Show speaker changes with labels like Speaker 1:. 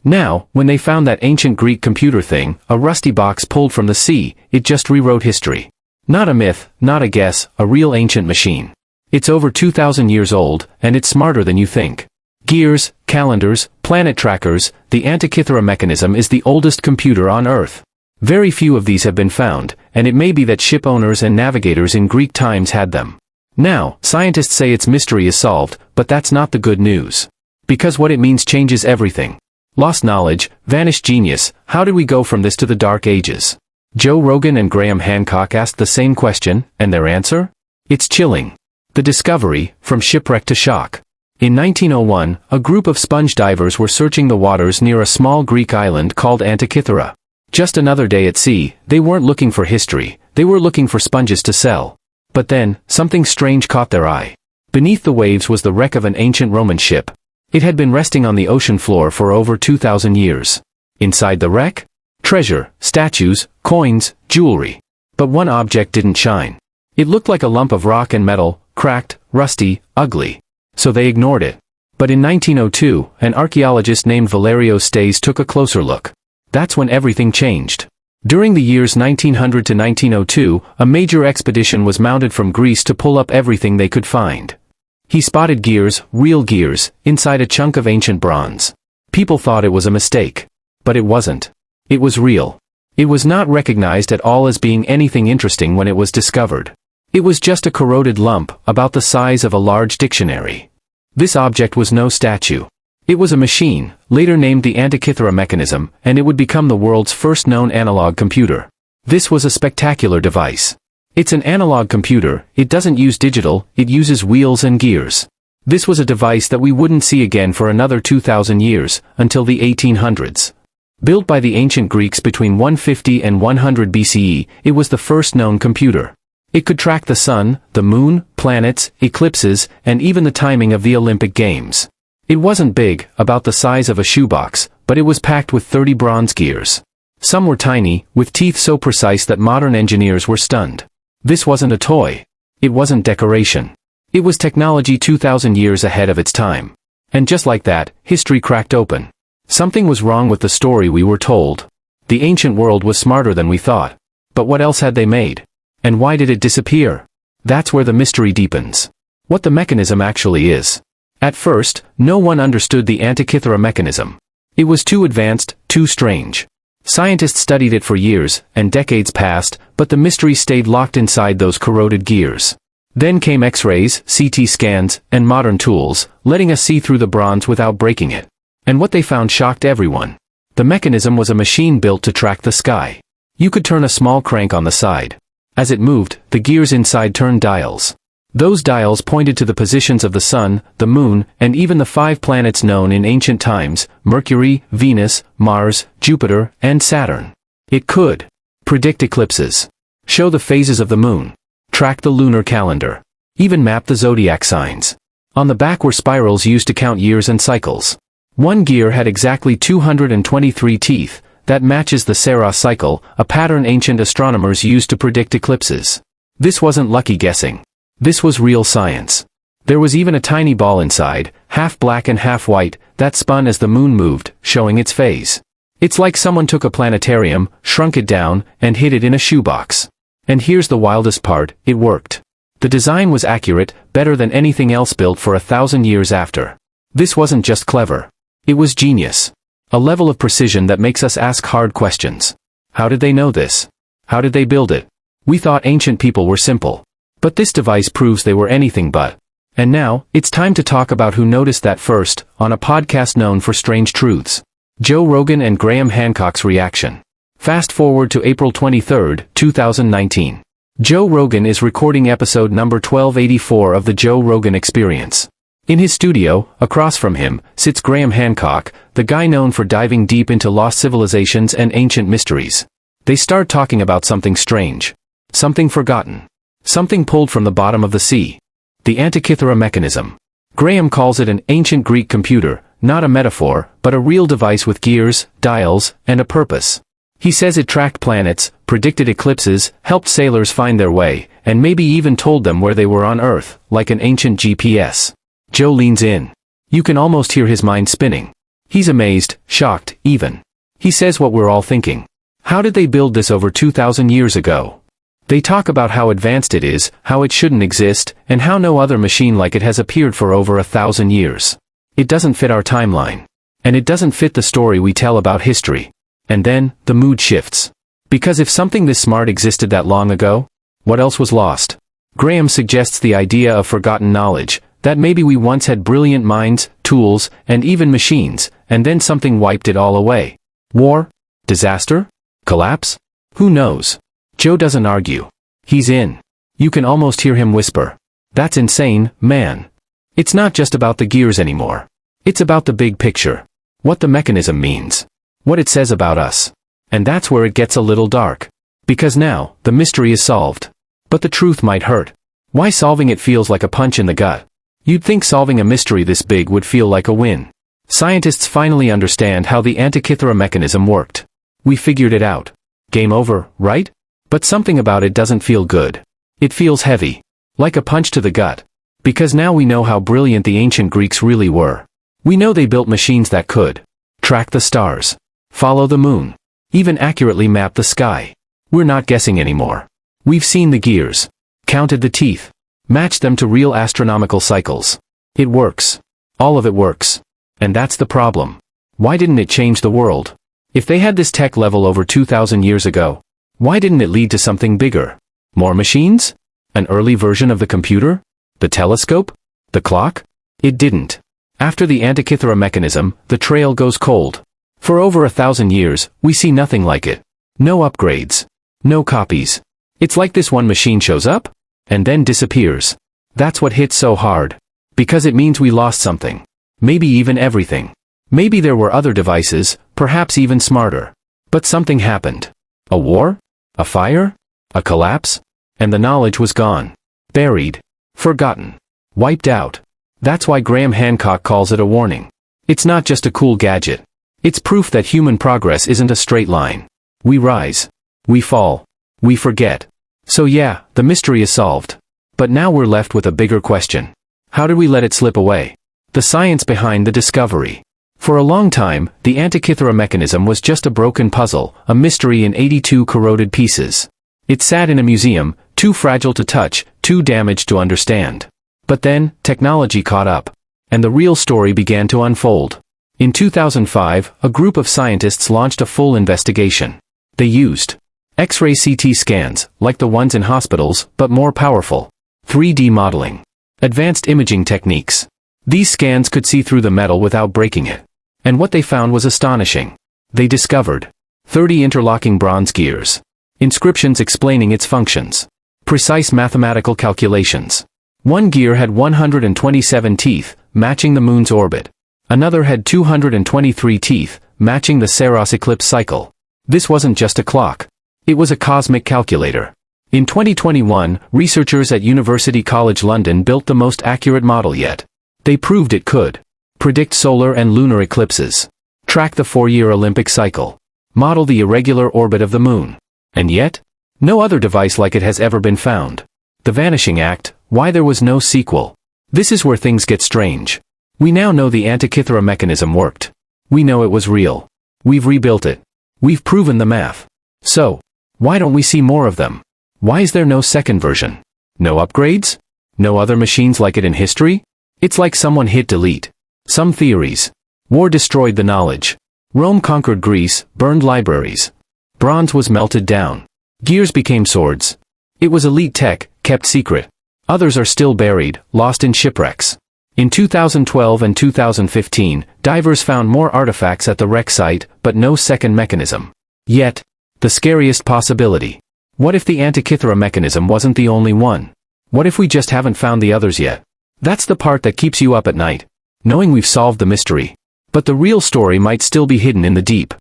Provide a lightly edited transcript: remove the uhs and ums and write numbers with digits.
Speaker 1: Now, when they found that ancient Greek computer thing, a rusty box pulled from the sea, it just rewrote history. Not a myth, not a guess, a real ancient machine. It's over 2,000 years old, and it's smarter than you think. Gears, calendars, planet trackers, the Antikythera Mechanism is the oldest computer on Earth. Very few of these have been found, and it may be that ship owners and navigators in Greek times had them. Now, scientists say its mystery is solved, but that's not the good news. Because what it means changes everything. Lost knowledge, vanished genius, how did we go from this to the Dark Ages? Joe Rogan and Graham Hancock asked the same question, and their answer? It's chilling. The discovery, from shipwreck to shock. In 1901, a group of sponge divers were searching the waters near a small Greek island called Antikythera. Just another day at sea, they weren't looking for history, they were looking for sponges to sell. But then, something strange caught their eye. Beneath the waves was the wreck of an ancient Roman ship. It had been resting on the ocean floor for over 2,000 years. Inside the wreck? Treasure, statues, coins, jewelry. But one object didn't shine. It looked like a lump of rock and metal, cracked, rusty, ugly. So they ignored it. But in 1902, an archaeologist named Valerio Staes took a closer look. That's when everything changed. During the years 1900 to 1902, a major expedition was mounted from Greece to pull up everything they could find. He spotted gears, real gears, inside a chunk of ancient bronze. People thought it was a mistake. But it wasn't. It was real. It was not recognized at all as being anything interesting when it was discovered. It was just a corroded lump, about the size of a large dictionary. This object was no statue. It was a machine, later named the Antikythera Mechanism, and it would become the world's first known analog computer. This was a spectacular device. It's an analog computer, it doesn't use digital, it uses wheels and gears. This was a device that we wouldn't see again for another 2,000 years, until the 1800s. Built by the ancient Greeks between 150 and 100 BCE, it was the first known computer. It could track the sun, the moon, planets, eclipses, and even the timing of the Olympic Games. It wasn't big, about the size of a shoebox, but it was packed with 30 bronze gears. Some were tiny, with teeth so precise that modern engineers were stunned. This wasn't a toy. It wasn't decoration. It was technology 2,000 years ahead of its time. And just like that, history cracked open. Something was wrong with the story we were told. The ancient world was smarter than we thought. But what else had they made? And why did it disappear? That's where the mystery deepens. What the mechanism actually is. At first, no one understood the Antikythera Mechanism. It was too advanced, too strange. Scientists studied it for years, and decades passed, but the mystery stayed locked inside those corroded gears. Then came X-rays, CT scans, and modern tools, letting us see through the bronze without breaking it. And what they found shocked everyone. The mechanism was a machine built to track the sky. You could turn a small crank on the side. As it moved, the gears inside turned dials. Those dials pointed to the positions of the sun, the moon, and even the 5 planets known in ancient times, Mercury, Venus, Mars, Jupiter, and Saturn. It could predict eclipses, show the phases of the moon, track the lunar calendar, even map the zodiac signs. On the back were spirals used to count years and cycles. One gear had exactly 223 teeth, that matches the Saros cycle, a pattern ancient astronomers used to predict eclipses. This wasn't lucky guessing. This was real science. There was even a tiny ball inside, half black and half white, that spun as the moon moved, showing its phase. It's like someone took a planetarium, shrunk it down, and hid it in a shoebox. And here's the wildest part, it worked. The design was accurate, better than anything else built for 1,000 years after. This wasn't just clever. It was genius. A level of precision that makes us ask hard questions. How did they know this? How did they build it? We thought ancient people were simple. But this device proves they were anything but. And now, it's time to talk about who noticed that first, on a podcast known for strange truths. Joe Rogan and Graham Hancock's reaction. Fast forward to April 23, 2019. Joe Rogan is recording episode number 1284 of The Joe Rogan Experience. In his studio, across from him, sits Graham Hancock, the guy known for diving deep into lost civilizations and ancient mysteries. They start talking about something strange. Something forgotten. Something pulled from the bottom of the sea. The Antikythera Mechanism. Graham calls it an ancient Greek computer, not a metaphor, but a real device with gears, dials, and a purpose. He says it tracked planets, predicted eclipses, helped sailors find their way, and maybe even told them where they were on Earth, like an ancient GPS. Joe leans in. You can almost hear his mind spinning. He's amazed, shocked, even. He says what we're all thinking. How did they build this over 2,000 years ago? They talk about how advanced it is, how it shouldn't exist, and how no other machine like it has appeared for over 1,000 years. It doesn't fit our timeline. And it doesn't fit the story we tell about history. And then, the mood shifts. Because if something this smart existed that long ago, what else was lost? Graham suggests the idea of forgotten knowledge, that maybe we once had brilliant minds, tools, and even machines, and then something wiped it all away. War? Disaster? Collapse? Who knows? Joe doesn't argue. He's in. You can almost hear him whisper. That's insane, man. It's not just about the gears anymore. It's about the big picture. What the mechanism means. What it says about us. And that's where it gets a little dark. Because now, the mystery is solved. But the truth might hurt. Why solving it feels like a punch in the gut. You'd think solving a mystery this big would feel like a win. Scientists finally understand how the Antikythera mechanism worked. We figured it out. Game over, right? But something about it doesn't feel good. It feels heavy. Like a punch to the gut. Because now we know how brilliant the ancient Greeks really were. We know they built machines that could track the stars, follow the moon, even accurately map the sky. We're not guessing anymore. We've seen the gears, counted the teeth, matched them to real astronomical cycles. It works. All of it works. And that's the problem. Why didn't it change the world? If they had this tech level over 2,000 years ago, why didn't it lead to something bigger? More machines? An early version of the computer? The telescope? The clock? It didn't. After the Antikythera mechanism, the trail goes cold. For over 1,000 years, we see nothing like it. No upgrades. No copies. It's like this one machine shows up, and then disappears. That's what hits so hard. Because it means we lost something. Maybe even everything. Maybe there were other devices, perhaps even smarter. But something happened. A war? A fire? A collapse? And the knowledge was gone. Buried. Forgotten. Wiped out. That's why Graham Hancock calls it a warning. It's not just a cool gadget. It's proof that human progress isn't a straight line. We rise. We fall. We forget. So yeah, the mystery is solved. But now we're left with a bigger question. How did we let it slip away? The science behind the discovery. For a long time, the Antikythera mechanism was just a broken puzzle, a mystery in 82 corroded pieces. It sat in a museum, too fragile to touch, too damaged to understand. But then, technology caught up. And the real story began to unfold. In 2005, a group of scientists launched a full investigation. They used X-ray CT scans, like the ones in hospitals, but more powerful. 3D modeling. Advanced imaging techniques. These scans could see through the metal without breaking it. And what they found was astonishing. They discovered 30 interlocking bronze gears. Inscriptions explaining its functions. Precise mathematical calculations. One gear had 127 teeth, matching the moon's orbit. Another had 223 teeth, matching the Saros eclipse cycle. This wasn't just a clock. It was a cosmic calculator. In 2021, researchers at University College London built the most accurate model yet. They proved it could predict solar and lunar eclipses, track the 4-year Olympic cycle, model the irregular orbit of the moon. And yet, no other device like it has ever been found. The Vanishing Act, why there was no sequel. This is where things get strange. We now know the Antikythera mechanism worked. We know it was real. We've rebuilt it. We've proven the math. So, why don't we see more of them? Why is there no second version? No upgrades? No other machines like it in history? It's like someone hit delete. Some theories. War destroyed the knowledge. Rome conquered Greece, burned libraries. Bronze was melted down. Gears became swords. It was elite tech, kept secret. Others are still buried, lost in shipwrecks. In 2012 and 2015, divers found more artifacts at the wreck site, but no second mechanism. Yet, the scariest possibility. What if the Antikythera mechanism wasn't the only one? What if we just haven't found the others yet? That's the part that keeps you up at night, knowing we've solved the mystery. But the real story might still be hidden in the deep.